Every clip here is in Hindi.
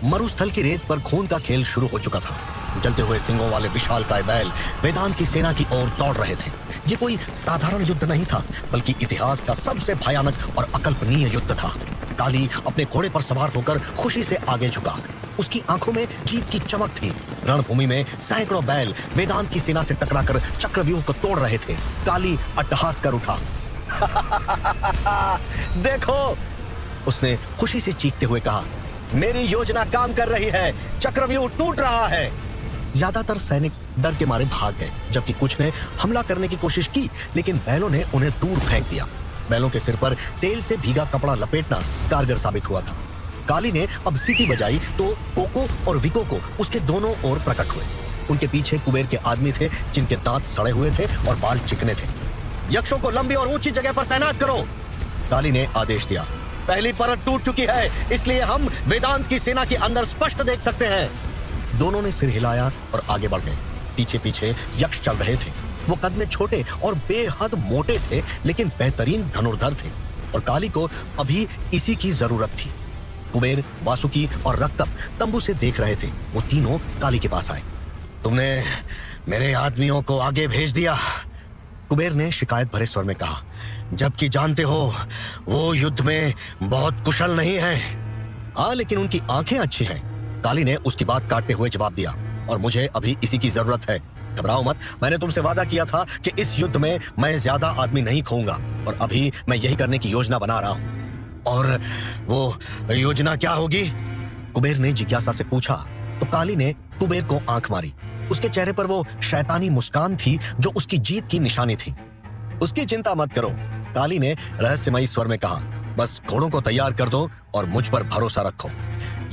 मरुस्थल की रेत पर खून का खेल शुरू हो चुका था। जलते हुए सिंगों वाले विशालकाय बैल वेदांत की सेना की ओर दौड़ रहे थे। ये कोई साधारण युद्ध नहीं था, बल्कि इतिहास का सबसे भयानक और अकल्पनीय युद्ध था। काली अपने घोड़े पर सवार होकर खुशी से आगे झुका। उसकी आंखों में जीत की चमक थी। रणभूमि में सैकड़ों बैल वेदांत की सेना से टकराकर चक्रव्यूह को तोड़ रहे थे। काली अट्टहास कर उठा। देखो, उसने खुशी से चीखते हुए कहा, मेरी योजना काम कर रही है, चक्रव्यूह टूट रहा है। ज्यादातर सैनिक डर के मारे भाग गए, जबकि कुछ ने हमला करने की कोशिश की, लेकिन बैलों ने उन्हें दूर फेंक दिया। बैलों के सिर पर तेल से भीगा कपड़ा लपेटना कारगर साबित हुआ था। काली ने अब सीटी बजाई तो कोको और विको को उसके दोनों ओर प्रकट हुए। उनके पीछे कुबेर के आदमी थे, जिनके दांत सड़े हुए थे और बाल चिकने थे। यक्षों को लंबी और ऊंची जगह पर तैनात करो, काली ने आदेश दिया। पहली परत टूट चुकी है, इसलिए हम वेदांत की सेना के अंदर स्पष्ट देख सकते हैं। दोनों ने सिर हिलाया और आगे बढ़ गए। पीछे पीछे यक्ष चल रहे थे। वो कद में छोटे और बेहद मोटे थे, लेकिन बेहतरीन धनुर्धर थे, और काली को अभी इसी की जरूरत थी। कुबेर, वासुकी और रक्तप तंबू से देख रहे थे। वो तीनों काली के पास आए। तुमने मेरे आदमियों को आगे भेज दिया, कुबेर ने शिकायत भरे स्वर में कहा, जबकि जानते हो वो युद्ध में बहुत कुशल नहीं है। हाँ, लेकिन उनकी आंखें अच्छी हैं, काली ने उसकी बात काटते हुए जवाब दिया, और मुझे अभी इसी की जरूरत है। घबराओ मत, मैंने तुमसे वादा किया था कि इस युद्ध में मैं ज्यादा आदमी नहीं खोऊंगा, और अभी मैं यही करने की योजना बना रहा हूं। और वो योजना क्या होगी? कुबेर ने जिज्ञासा से पूछा तो काली ने कुबेर को आंख मारी। उसके चेहरे पर वो शैतानी मुस्कान थी जो उसकी जीत की निशानी थी। उसकी चिंता मत करो, काली ने रहस्यमयी स्वर में कहा, बस घोड़ों को तैयार कर दो और मुझ पर भरोसा रखो।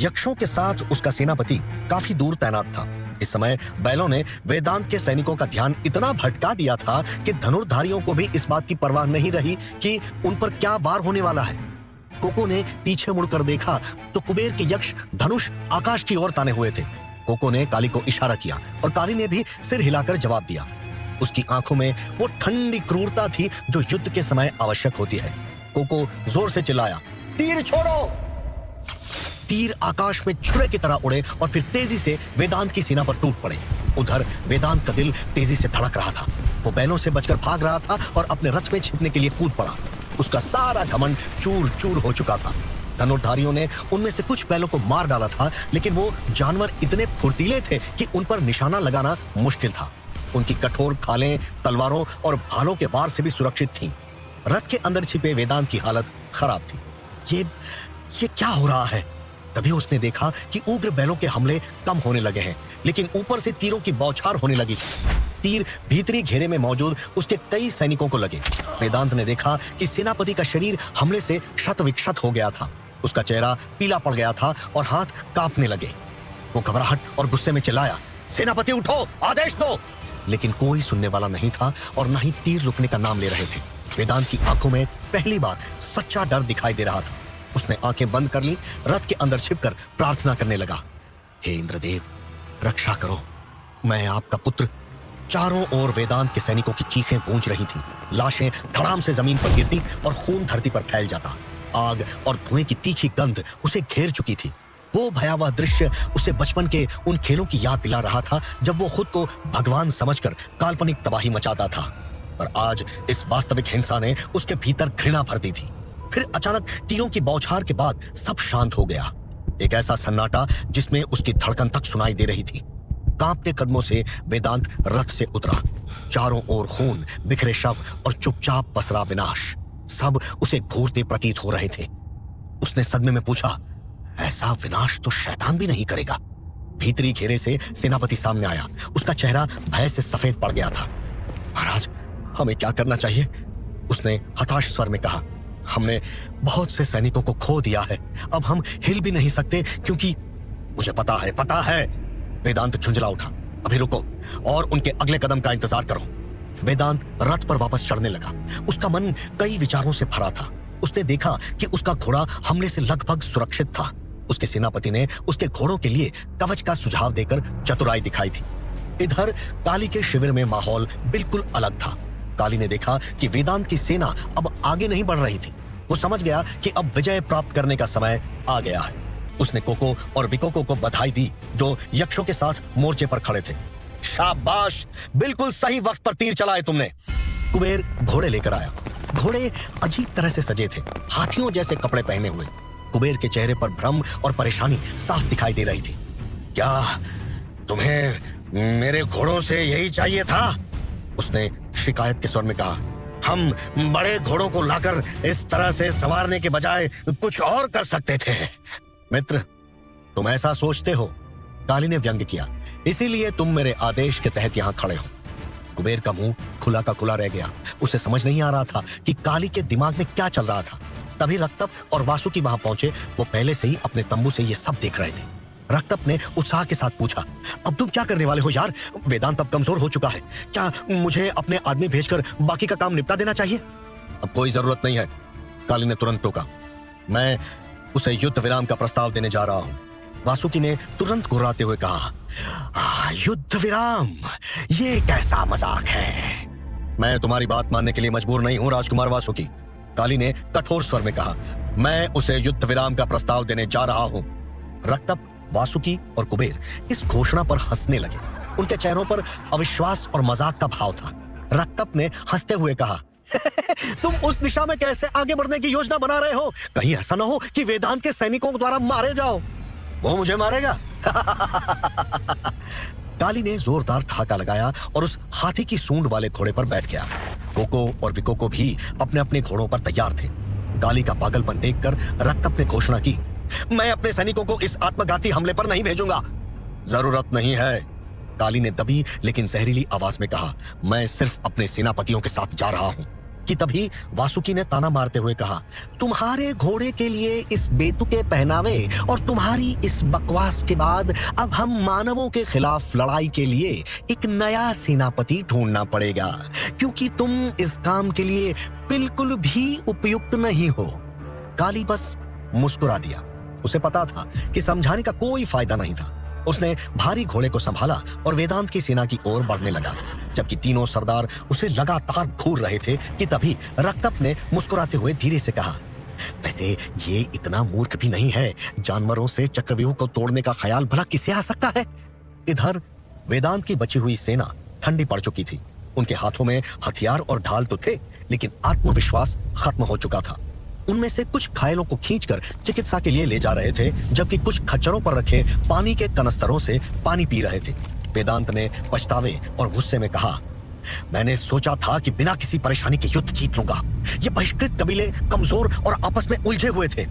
यक्षों के साथ उसका सेनापति काफी दूर तैनात था। इस समय बैलों ने वेदांत के सैनिकों का ध्यान इतना भटका दिया था कि धनुर्धारियों को भी इस बात की परवाह नहीं रही कि उन पर क्या वार होने वाला है। कोको ने पीछे मुड़कर देखा तो कुबेर के यक्ष धनुष आकाश की ओर ताने हुए थे। कोको ने काली को इशारा किया और काली ने भी सिर हिलाकर जवाब दिया। उसकी आंखों में वो ठंडी क्रूरता थी जो युद्ध के समय आवश्यक होती है। कोको जोर से चिल्लाया, तीर छोड़ो! तीर आकाश में छुरे की तरह उड़े और फिर तेजी से वेदांत की सेना पर टूट पड़े। उधर वेदांत का दिल तेजी से धड़क रहा था। वो बैलों से बचकर भाग रहा था और अपने रथ में छिपने के लिए कूद पड़ा। उसका सारा घमंड चूर चूर हो चुका था। धनुर्धारियों ने उनमें से कुछ बैलों को मार डाला था, लेकिन वो जानवर इतने फुर्तीले थे कि उन पर निशाना लगाना मुश्किल था। उनकी कठोर खालें तलवारों और भालों के वार से भी सुरक्षित थीं। रथ के अंदर छिपे वेदांत की हालत खराब थी। ये क्या हो रहा है? तभी उसने देखा कि उग्र बैलों के हमले कम होने लगे हैं, लेकिन ऊपर से तीरों की बौछार होने लगी थी। तीर भीतरी घेरे में मौजूद उसके कई सैनिकों को लगे। वेदांत ने देखा कि सेनापति का शरीर हमले से क्षत विक्षत हो गया था। उसका चेहरा पीला पड़ गया था और हाथ कांपने लगे। वो घबराहट और गुस्से में चिल्लाया, सेनापति उठो, आदेश दो! लेकिन कोई सुनने वाला नहीं था और न ही तीर रुकने का नाम ले रहे थे। वेदांत की आंखों में पहली बार सच्चा डर दिखाई दे रहा था। उसने आंखें बंद कर ली, रथ के अंदर छिपकर प्रार्थना करने लगा, हे इंद्रदेव, रक्षा करो, मैं आपका पुत्र। चारों ओर वेदांत के सैनिकों की चीखें गूंज रही थीं। लाशें धड़ाम से जमीन पर गिरती और खून धरती पर फैल जाता। आग और धुएं की तीखी गंध उसे घेर चुकी थी। वो भयावह दृश्य उसे बचपन के उन खेलों की याद दिला रहा था जब वो खुद को भगवान समझकर काल्पनिक तबाही मचाता था। पर आज इस वास्तविक हिंसा ने उसके भीतर घृणा भर दी थी। फिर अचानक तीरों की बौछार के बाद सब शांत हो गया। एक ऐसा सन्नाटा जिसमें उसकी धड़कन तक सुनाई दे रही थी। कांपते कदमों से वेदांत रथ से उतरा। चारों ओर खून, बिखरे शव और चुपचाप पसरा विनाश, सब उसे घूरते प्रतीत हो रहे थे। उसने सदमे में पूछा, ऐसा विनाश तो शैतान भी नहीं करेगा। भीतरी घेरे से सेनापति सामने आया। उसका चेहरा भय से सफेद पड़ गया था। महाराज, हमें क्या करना चाहिए? उसने हताश स्वर में कहा, हमने बहुत से सैनिकों को खो दिया है। अब हम हिल भी नहीं सकते क्योंकि मुझे पता है। वेदांत झुंझला उठा, अभी रुको और उनके अगले कदम का इंतजार करो। वेदांत रथ पर वापस चढ़ने लगा। उसका मन कई विचारों से भरा था। उसने देखा कि उसका घोड़ा हमले से लगभग सुरक्षित था। उसके सेनापति ने उसके घोड़ों के लिए कवच का सुझाव देकर चतुराई दिखाई थी। इधर काली के शिविर में माहौल बिल्कुल अलग था। काली ने देखा कि वेदांत की सेना अब आगे नहीं बढ़ रही थी। वो समझ गया कि अब विजय प्राप्त करने का समय आ गया है। उसने कोको और विकोको को बधाई दी जो यक्षों के साथ मोर्चे पर खड़े थे। शाबाश, बिल्कुल सही वक्त पर तीर चलाए तुमने। कुबेर घोड़े लेकर आया। घोड़े अजीब तरह से सजे थे, हाथियों जैसे कपड़े पहने हुए। कुबेर के चेहरे पर भ्रम और परेशानी साफ दिखाई दे रही थी। क्या तुम्हें मेरे घोड़ों से यही चाहिए था? उसने शिकायत के स्वर में कहा। हम बड़े घोड़ों को लाकर इस तरह से संवारने के बजाय कुछ और कर सकते थे। मित्र, तुम ऐसा सोचते हो? काली ने व्यंग्य किया। इसीलिए तुम मेरे आदेश के तहत यहां खड़े हो। कुबेर का मुंह खुला का खुला रह गया। उसे समझ नहीं आ रहा था कि काली के दिमाग में क्या चल रहा था। तभी रक्तप और वासुकी वहां पहुंचे। वो पहले से ही अपने तंबू से ये सब देख रहे थे। रक्तप ने उत्साह के साथ पूछा, अब तुम क्या करने वाले हो यार? वेदांत अब कमजोर हो चुका है। क्या मुझे अपने आदमी भेजकर बाकी का काम निपटा देना चाहिए? अब कोई जरूरत नहीं है, काली ने तुरंत टोका। मैं उसे युद्ध विराम का प्रस्ताव देने जा रहा हूं। वासुकी ने तुरंत घुर्राते हुए कहा, युद्ध विराम? ये कैसा मजाक है? मैं तुम्हारी बात मानने के लिए मजबूर नहीं हूं राजकुमार वासुकी, काली ने कठोर स्वर में कहा। मैं उसे युद्ध विराम का प्रस्ताव देने जा रहा हूं। रक्तप, वासुकी और कुबेर इस घोषणा पर हंसने लगे। उनके चेहरों पर अविश्वास और मजाक का भाव था। रक्तप ने हंसते हुए कहा, तुम उस दिशा में कैसे आगे बढ़ने की योजना बना रहे हो? कहीं ऐसा ना हो कि वेदांत के सैनिकों द्वारा मारे जाओ। वो मुझे मारेगा? काली ने जोरदार ठहाका लगाया और उस हाथी की सूंड वाले घोड़े पर बैठ गया। कोको और विकोको भी अपने अपने घोड़ों पर तैयार थे। काली का पागलपन देखकर रक्तप ने घोषणा की, मैं अपने सैनिकों को इस आत्मघाती हमले पर नहीं भेजूंगा। जरूरत नहीं है, काली ने दबी लेकिन जहरीली आवाज में कहा। मैं सिर्फ अपने सेनापतियों के साथ जा रहा हूं। कि तभी वासुकी ने ताना मारते हुए कहा, तुम्हारे घोड़े के लिए इस बेतुके पहनावे और तुम्हारी इस बकवास के बाद अब हम मानवों के खिलाफ लड़ाई के लिए एक नया सेनापति ढूंढना पड़ेगा, क्योंकि तुम इस काम के लिए बिल्कुल भी उपयुक्त नहीं हो। काली बस मुस्कुरा दिया। उसे पता था कि समझाने का कोई फायदा नहीं था। उसने भारी घोड़े को संभाला और वेदांत की सेना की ओर बढ़ने लगा, जबकि तीनों सरदार उसे लगातार घूर रहे थे। कि तभी रक्तप ने मुस्कुराते हुए धीरे से कहा, वैसे ये इतना मूर्ख भी नहीं है। जानवरों से चक्रव्यूह को तोड़ने का ख्याल भला किसे आ सकता है? इधर वेदांत की बची हुई सेना ठंडी पड़ चुकी थी। उनके हाथों में हथियार और ढाल तो थे, लेकिन आत्मविश्वास खत्म हो चुका था। उनमें से कुछ घायलों को खींचकर चिकित्सा के लिए ले जा रहे थे, जबकि कुछ खच्चरों पर रखे पानी के कनस्तरों से पानी पी रहे थे। वेदांत ने पछतावे और गुस्से में कहा, मैंने सोचा था कि बिना किसी परेशानी के युद्ध जीत लूंगा। ये बहिष्कृत कबीले कमजोर और आपस में उलझे हुए थे,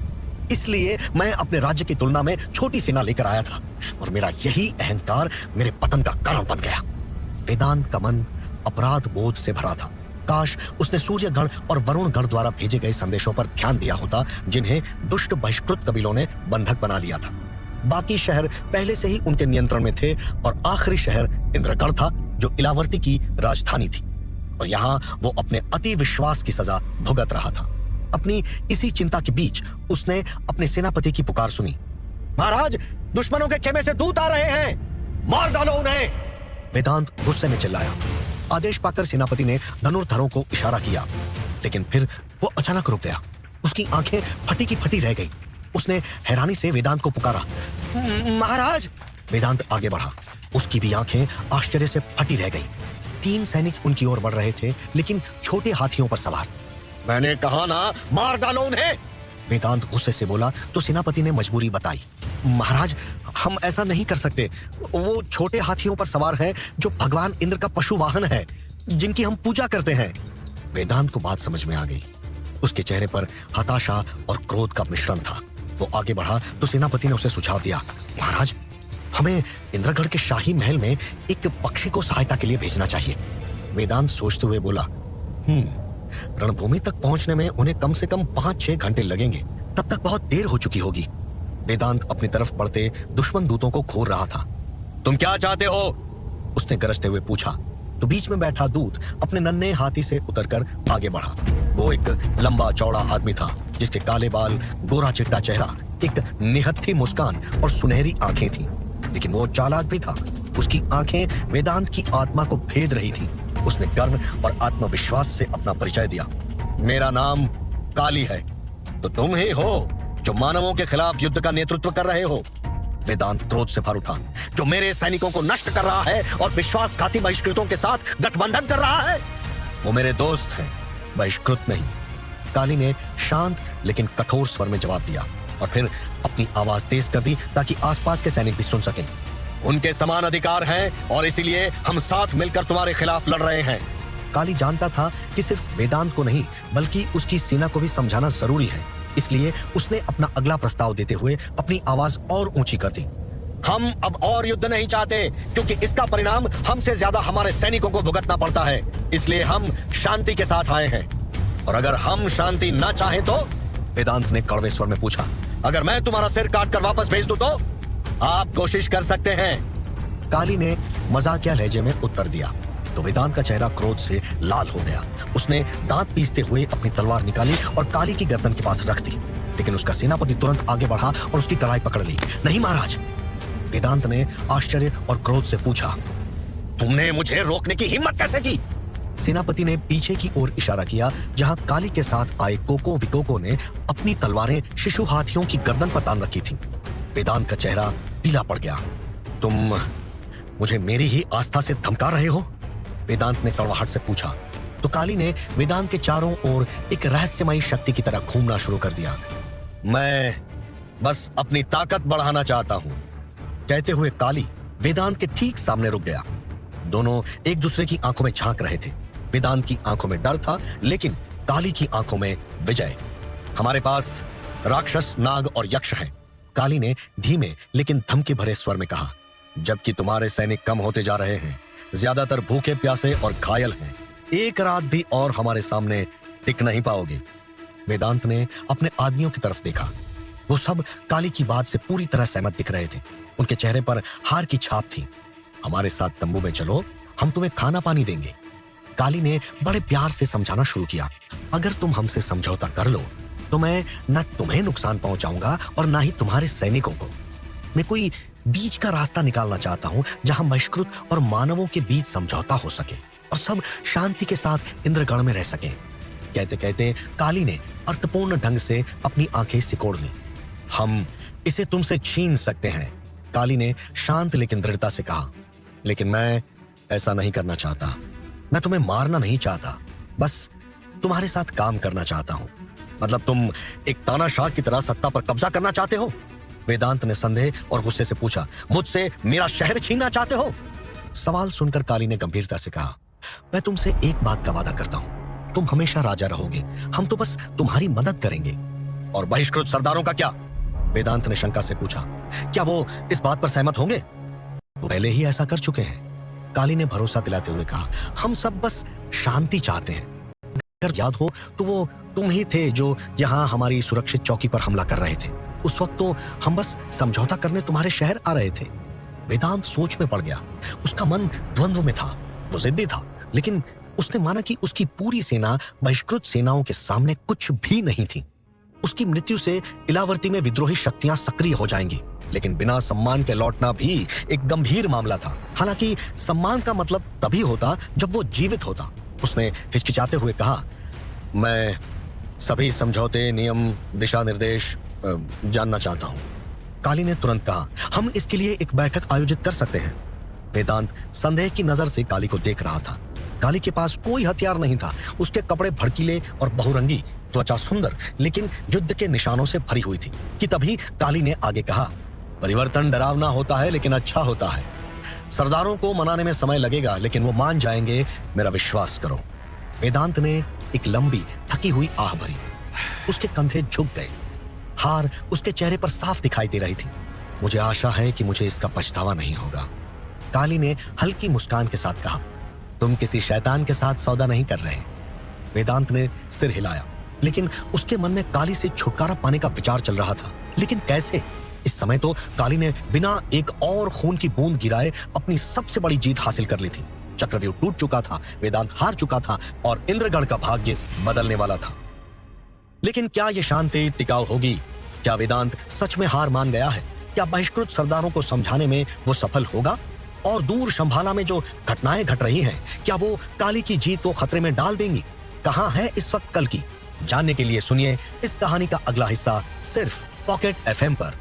इसलिए मैं अपने राज्य की तुलना में छोटी सेना लेकर आया था और मेरा यही अहंकार मेरे पतन का कारण बन गया। वेदांत का मन अपराध बोध से भरा था। काश उसने सूर्यगण और वरुणगण द्वारा भेजे गए संदेशों पर ध्यान दिया होता, जिन्हें दुष्ट बहिष्कृत कबीलों ने बंधक बना लिया था। बाकी शहर पहले से ही उनके नियंत्रण में थे और आखिरी शहर इंद्रगढ़ था, जो इलावर्ती की राजधानी थी, और यहाँ वो अपने अति विश्वास की सजा भुगत रहा था। अपनी इसी चिंता के बीच उसने अपने सेनापति की पुकार सुनी, महाराज, दुश्मनों के खेमे से दूत आ रहे हैं, मार डालो उन्हें। वेदांत गुस्से में चिल्लाया। आदेश पाकर सेनापति ने धनुर्धरों को इशारा किया, लेकिन फिर वो अचानक रुक गया। उसकी आंखें फटी की फटी रह गई। उसने हैरानी से वेदांत को पुकारा, महाराज। वेदांत आगे बढ़ा। उसकी भी आंखें आश्चर्य से फटी रह गई। 3 सैनिक उनकी ओर बढ़ रहे थे, लेकिन छोटे हाथियों पर सवार। मैंने कहा ना, मार डालो उन्हें, वेदांत गुस्से से बोला तो सेनापति ने मजबूरी बताई, महाराज, हम ऐसा नहीं कर सकते। वो छोटे हाथियों पर सवार हैं जो भगवान इंद्र का पशु वाहन है, जिनकी हम पूजा करते हैं। वेदांत को बात समझ में आ गई। उसके चेहरे पर हताशा और क्रोध का मिश्रण था। वो आगे बढ़ा तो सेनापति ने उसे सुझाव दिया, महाराज, हमें इंद्रगढ़ के शाही महल में एक पक्षी को सहायता के लिए भेजना चाहिए। वेदांत सोचते हुए बोला, रणभूमि तक पहुंचने में उन्हें कम से कम 5-6 घंटे लगेंगे। तब तक बहुत देर हो चुकी होगी। वेदांत अपनी तरफ बढ़ते दुश्मन दूतों को घूर रहा था। तुम क्या चाहते हो? उसने गरजते हुए पूछा। तो बीच में बैठा दूत अपने नन्हे हाथी से उतरकर आगे बढ़ा। वो एक लंबा चौड़ा आदमी था, जिसके काले बाल, गोरा चिट्टा चेहरा, एक निहत्थी मुस्कान और सुनहरी आंखें थीं। लेकिन वो चालाक भी था। उसकी आंखें वेदांत की आत्मा को भेद रही थी। उसने गर्व और आत्मविश्वास से अपना परिचय दिया। मेरा नाम काली है। तो तुम ही हो जो मानवों के खिलाफ युद्ध का नेतृत्व कर रहे हो। वेदांत क्रोध से भर उठा। जो मेरे सैनिकों को नष्ट कर रहा है और विश्वासघाती बहिष्कृतों के साथ गठबंधन कर रहा है, वो मेरे दोस्त हैं, बहिष्कृत नहीं। काली ने शांत लेकिन कठोर स्वर में जवाब दिया और फिर अपनी आवाज तेज कर दी ताकि आसपास के सैनिक भी सुन सकें। उनके समान अधिकार हैं और इसीलिए हम साथ मिलकर तुम्हारे खिलाफ लड़ रहे हैं। काली जानता था कि सिर्फ वेदांत को नहीं बल्कि उसकी सेना को भी समझाना जरूरी है, इसलिए उसने अपना अगला प्रस्ताव देते हुए अपनी आवाज और ऊंची कर दी। हम अब और युद्ध नहीं चाहते क्योंकि इसका परिणाम हमसे ज्यादा हमारे सैनिकों को भुगतना पड़ता है, इसलिए हम शांति के साथ आए हैं। और अगर हम शांति ना चाहें तो? वेदांत ने कड़वे स्वर में पूछा। अगर मैं तुम्हारा सिर काट कर वापस भेज दूं तो? आप कोशिश कर सकते हैं। काली ने मजाकिया लहजे में उत्तर दिया तो वेदांत का चेहरा क्रोध से लाल हो गया। उसने दांत पीसते हुए अपनी तलवार निकाली और काली की गर्दन के पास रख दी, लेकिन उसका सेनापति तुरंत आगे बढ़ा और उसकी कलाई पकड़ ली। नहीं महाराज, वेदांत ने आश्चर्य और क्रोध से पूछा, तुमने मुझे रोकने की हिम्मत कैसे की? सेनापति ने पीछे की ओर इशारा किया जहां काली के साथ आए कोको विकोको ने अपनी तलवारें शिशु हाथियों की गर्दन पर तान रखी थी। वेदांत का चेहरा पीला पड़ गया। तुम मुझे मेरी ही आस्था से धमका रहे हो? वेदांत ने कड़वाहट से पूछा तो काली ने वेदांत के चारों ओर एक रहस्यमयी शक्ति की तरह घूमना शुरू कर दिया। मैं बस अपनी ताकत बढ़ाना चाहता हूं, कहते हुए काली वेदांत के ठीक सामने रुक गया। दोनों एक दूसरे की आंखों में झांक रहे थे। वेदांत की आंखों में डर था लेकिन काली की आंखों में विजय। हमारे पास राक्षस, नाग और यक्ष हैं, काली ने धीमे लेकिन धमकी भरे स्वर में कहा। जबकि तुम्हारे सैनिक कम होते जा रहे हैं, ज्यादातर भूखे प्यासे और घायल हैं, एक रात भी और हमारे सामने टिक नहीं पाओगे। वेदांत ने अपने आदमियों की तरफ देखा। वो सब काली की बात से पूरी तरह सहमत दिख रहे थे। उनके चेहरे पर हार की छाप थी। हमारे साथ तंबू में चलो, हम तुम्हें खाना पानी देंगे। काली ने बड़े प्यार से समझाना शुरू किया। अगर तुम हमसे समझौता कर लो तो मैं न तुम्हें नुकसान पहुंचाऊंगा और ना ही तुम्हारे सैनिकों को। मैं कोई बीच का रास्ता निकालना चाहता हूं जहां बहिष्कृत और मानवों के बीच समझौता हो सके और सब शांति के साथ इंद्रगढ़ में रह सके। कहते कहते काली ने अर्थपूर्ण ढंग से अपनी आंखें सिकोड़ ली। हम इसे तुमसे छीन सकते हैं, काली ने शांत लेकिन दृढ़ता से कहा। लेकिन मैं ऐसा नहीं करना चाहता। मैं तुम्हें मारना नहीं चाहता, बस तुम्हारे साथ काम करना चाहता हूं। मतलब तुम एक तानाशाह की तरह सत्ता पर कब्जा करना चाहते हो? वेदांत ने संदेह और गुस्से से पूछा। मुझसे मेरा शहर छीनना चाहते हो? सवाल सुनकर काली ने गंभीरता से कहा, मैं तुमसे एक बात का वादा करता हूं, तुम हमेशा राजा रहोगे। हम तो बस तुम्हारी मदद करेंगे। और बहिष्कृत सरदारों का क्या? वेदांत ने शंका से पूछा। क्या वो इस बात पर सहमत होंगे? वो पहले ही ऐसा कर चुके हैं, काली ने भरोसा दिलाते हुए कहा। हम सब बस शांति चाहते हैं। अगर याद हो तो वो तुम ही थे जो यहाँ हमारी सुरक्षित चौकी पर हमला कर रहे थे। उस वक्त तो हम बस समझौता करने तुम्हारे शहर आ रहे थे। वेदांत सोच में पड़ गया। उसका मन द्वंद्व में था। वो जिद्दी था लेकिन उसने माना कि उसकी पूरी सेना बहिष्कृत सेनाओं के सामने कुछ भी नहीं थी। उसकी मृत्यु से इलावर्ती में विद्रोही शक्तियां सक्रिय हो जाएंगी, लेकिन बिना सम्मान के लौटना भी एक गंभीर मामला था। हालांकि सम्मान का मतलब तभी होता जब वो जीवित होता। उसने हिचकिचाते हुए कहा, मैं सभी समझौते, नियम, दिशा निर्देश जानना चाहता हूं। काली ने तुरंत कहा, हम इसके लिए एक बैठक आयोजित कर सकते हैं। वेदांत संदेह की नजर से काली को देख रहा था। काली के पास कोई हथियार नहीं था। उसके कपड़े भड़कीले और बहुरंगी, त्वचा सुंदर लेकिन युद्ध के निशानों से भरी हुई थी कि तभी काली ने आगे कहा, परिवर्तन डरावना होता है लेकिन अच्छा होता है। सरदारों को मनाने में समय लगेगा लेकिन वो मान जाएंगे, मेरा विश्वास करो। वेदांत ने एक लंबी थकी हुई आह भरी। उसके कंधे झुक गए। हार उसके चेहरे पर साफ दिखाई दे रही थी। मुझे आशा है कि मुझे इसका पछतावा नहीं होगा, काली ने हल्की मुस्कान के साथ कहा। तुम किसी शैतान के साथ सौदा नहीं कर रहे। वेदांत ने सिर हिलाया, लेकिन उसके मन में काली से छुटकारा पाने का विचार चल रहा था। लेकिन कैसे? इस समय तो काली ने बिना एक और खून की बूंद गिराए अपनी सबसे बड़ी जीत हासिल कर ली थी। चक्रव्यूह टूट चुका था, वेदांत हार चुका था और इंद्रगढ़ का भाग्य बदलने वाला था। लेकिन क्या यह शांति टिकाऊ होगी? क्या वेदांत सच में हार मान गया है? क्या बहिष्कृत सरदारों को समझाने में वो सफल होगा? और दूर शंभाला में जो घटनाएं घट रही हैं, क्या वो काली की जीत को खतरे में डाल देंगी? कहां है इस वक्त कल की? जानने के लिए सुनिए इस कहानी का अगला हिस्सा सिर्फ पॉकेट एफएम पर।